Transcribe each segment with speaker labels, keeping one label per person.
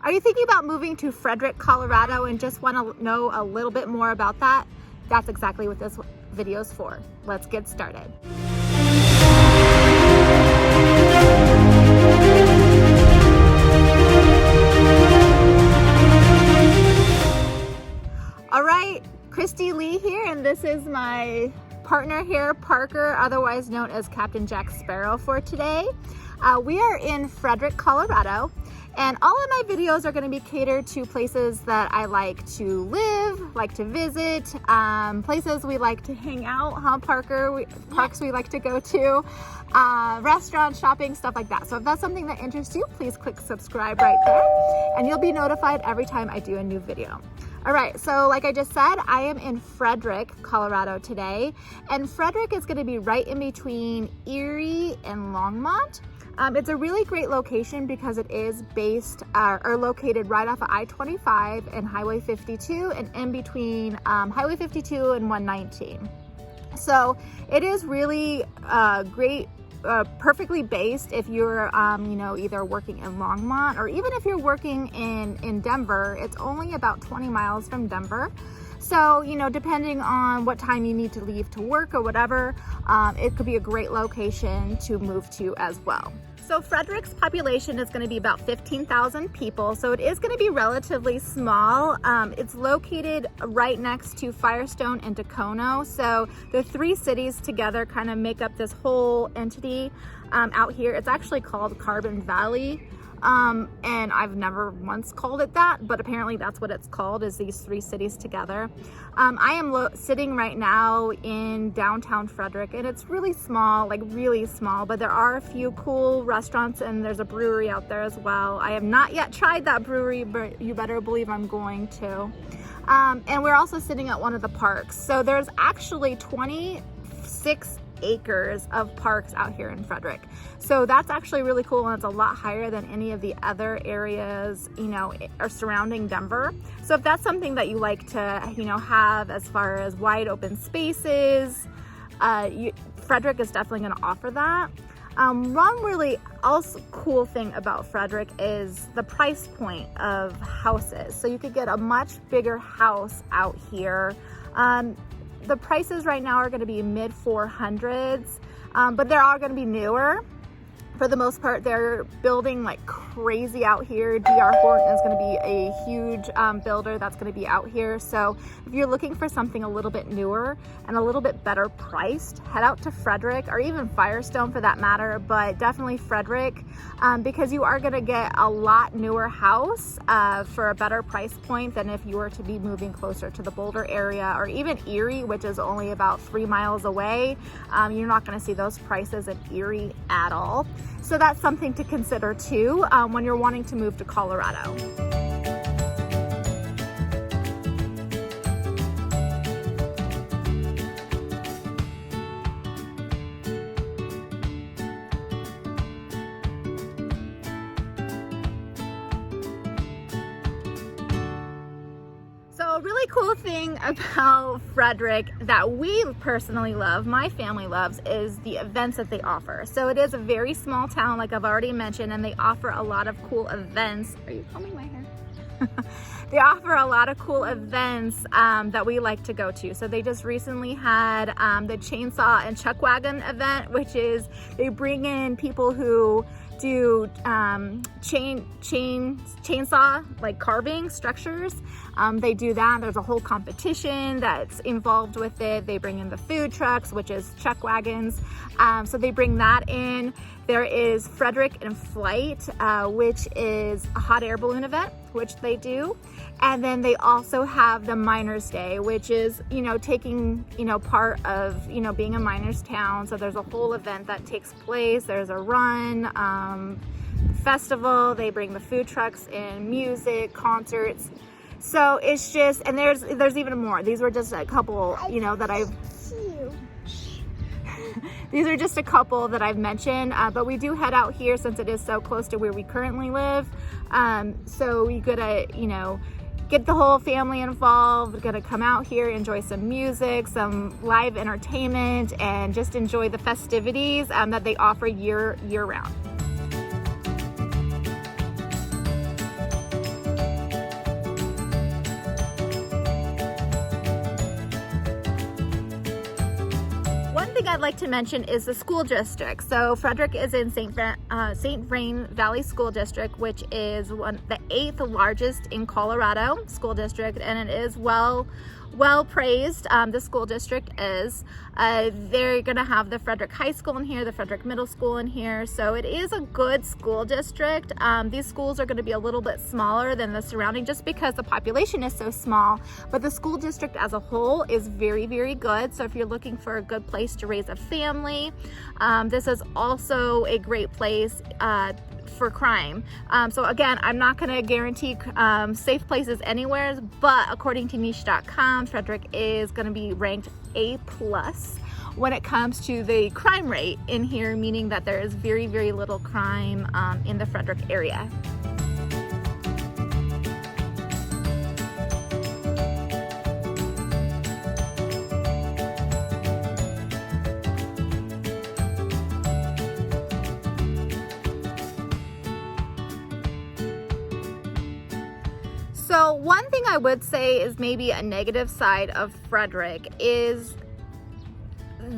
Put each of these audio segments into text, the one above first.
Speaker 1: Are you thinking about moving to Frederick, Colorado and just want to know a little bit more about that? That's exactly what this video is for. Let's get started. All right, Christy Lee here, and this is my partner here, Parker, otherwise known as Captain Jack Sparrow for today. We are in Frederick, Colorado, and all of my videos are going to be catered to places that I like to live, like to visit, places we like to hang out, huh, Parker? Parks we like to go to, restaurants, shopping, stuff like that. So if that's something that interests you, please click subscribe right there, and you'll be notified every time I do a new video. All right, so like I just said, I am in Frederick, Colorado today, and Frederick is going to be right in between Erie and Longmont. It's a really great location because it is based or located right off of I-25 and Highway 52 and in between Highway 52 and 119. So it is really great, perfectly based if you're either working in Longmont or even if you're working in Denver. It's only about 20 miles from Denver. So, depending on what time you need to leave to work or whatever, it could be a great location to move to as well. So Frederick's population is going to be about 15,000 people, so it is going to be relatively small. It's located right next to Firestone and Dacono, so the three cities together kind of make up this whole entity out here. It's actually called Carbon Valley. And I've never once called it that, but apparently that's what it's called, is these three cities together. I am sitting right now in downtown Frederick, and it's really small, like really small, but there are a few cool restaurants and there's a brewery out there as well. I have not yet tried that brewery, but you better believe I'm going to. And we're also sitting at one of the parks. So there's actually 26 acres of parks out here in Frederick. So that's actually really cool, and it's a lot higher than any of the other areas, are surrounding Denver. So if that's something that you like to, have as far as wide open spaces, Frederick is definitely going to offer that. One really also cool thing about Frederick is the price point of houses. So you could get a much bigger house out here. The prices right now are going to be mid 400s, but they are going to be newer. For the most part, they're building like crazy out here. D.R. Horton is going to be a huge builder that's going to be out here. So if you're looking for something a little bit newer and a little bit better priced, head out to Frederick, or even Firestone for that matter, but definitely Frederick, because you are going to get a lot newer house for a better price point than if you were to be moving closer to the Boulder area or even Erie, which is only about 3 miles away. You're not going to see those prices in Erie at all. So that's something to consider too when you're wanting to move to Colorado. So a really cool thing about Frederick that we personally love, my family loves, is the events that they offer. So it is a very small town, like I've already mentioned, and they offer a lot of cool events. Are you combing my hair? They offer a lot of cool events that we like to go to. So they just recently had the Chainsaw and Chuck Wagon event, which is they bring in people who do chainsaw like carving structures. They do that. There's a whole competition that's involved with it. They bring in the food trucks, which is chuck wagons. So they bring that in. There is Frederick in Flight, which is a hot air balloon event, which they do. And then they also have the Miners Day, which is, taking, part of, being a miners town. So there's a whole event that takes place. There's a run, festival. They bring the food trucks in, music, concerts. So it's just, and there's even more. These were just a couple, that I've, these are just a couple that I've mentioned, but we do head out here since it is so close to where we currently live. So we gotta, get the whole family involved. We're gonna come out here, enjoy some music, some live entertainment, and just enjoy the festivities that they offer year round. thing I'd like to mention is the school district. So Frederick is in St. Vrain Valley School District, which is the 8th largest in Colorado school district, and it is well praised. The school district is. They're going to have the Frederick High School in here, the Frederick Middle School in here, so it is a good school district. These schools are going to be a little bit smaller than the surrounding just because the population is so small, but the school district as a whole is very, very good. So if you're looking for a good place to raise a family, this is also a great place for crime. So again, I'm not going to guarantee safe places anywhere, but according to niche.com, Frederick is going to be ranked A+ when it comes to the crime rate in here, meaning that there is very, very little crime in the Frederick area. So one thing I would say is maybe a negative side of Frederick is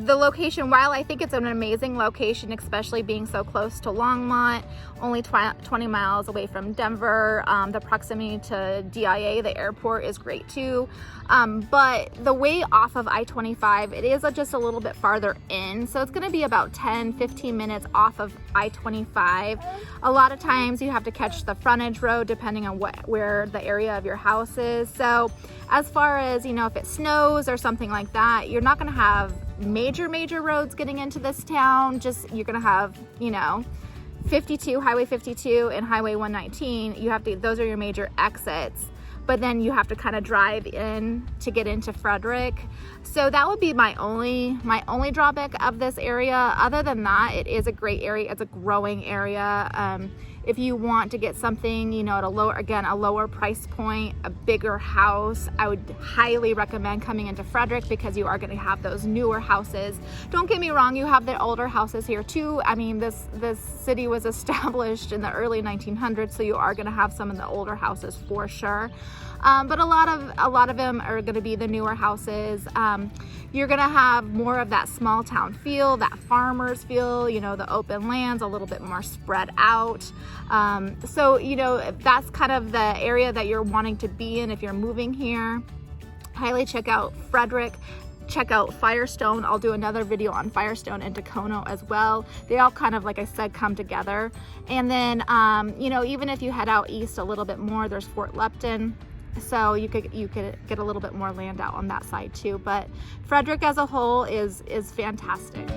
Speaker 1: the location. While I think it's an amazing location, especially being so close to Longmont, only 20 miles away from Denver, the proximity to DIA, the airport, is great too. But the way off of I-25, it is just a little bit farther in. So it's gonna be about 10-15 minutes off of I-25. A lot of times you have to catch the frontage road depending on where the area of your house is. So as far as, you know, if it snows or something like that, you're not gonna have major roads getting into this town. Just, you're gonna have, you know, Highway 52 and Highway 119. Those are your major exits, but then you have to kind of drive in to get into Frederick. So that would be my only drawback of this area. Other than that, it is a great area. It's a growing area. If you want to get something, you know, at a lower price point, a bigger house, I would highly recommend coming into Frederick because you are going to have those newer houses. Don't get me wrong, you have the older houses here too. I mean, this city was established in the early 1900s, so you are going to have some of the older houses for sure. But a lot of them are going to be the newer houses. You're going to have more of that small town feel, that farmers feel, you know, the open lands, a little bit more spread out. So, you know, that's kind of the area that you're wanting to be in if you're moving here. Highly check out Frederick. Check out Firestone. I'll do another video on Firestone and Tacoma as well. They all kind of, like I said, come together. And then, you know, even if you head out east a little bit more, there's Fort Lupton. So you could get a little bit more land out on that side too. But Frederick as a whole is fantastic.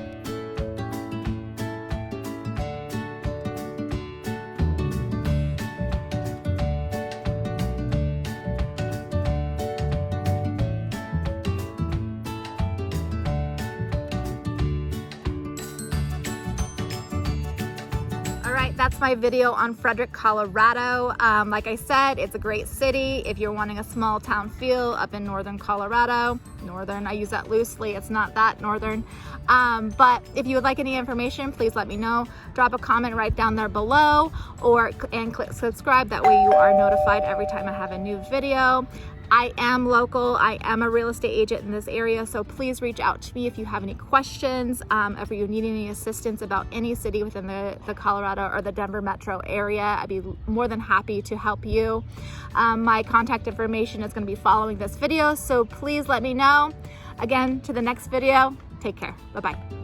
Speaker 1: That's my video on Frederick, Colorado. Like I said, it's a great city if you're wanting a small town feel up in northern Colorado. Northern, I use that loosely, it's not that northern. But if you would like any information, please let me know. Drop a comment right down there below and click subscribe. That way you are notified every time I have a new video. I am local. I am a real estate agent in this area, so please reach out to me if you have any questions, if you need any assistance about any city within the Colorado or the Denver metro area. I'd be more than happy to help you. My contact information is going to be following this video, so please let me know. Again, to the next video, take care. Bye-bye.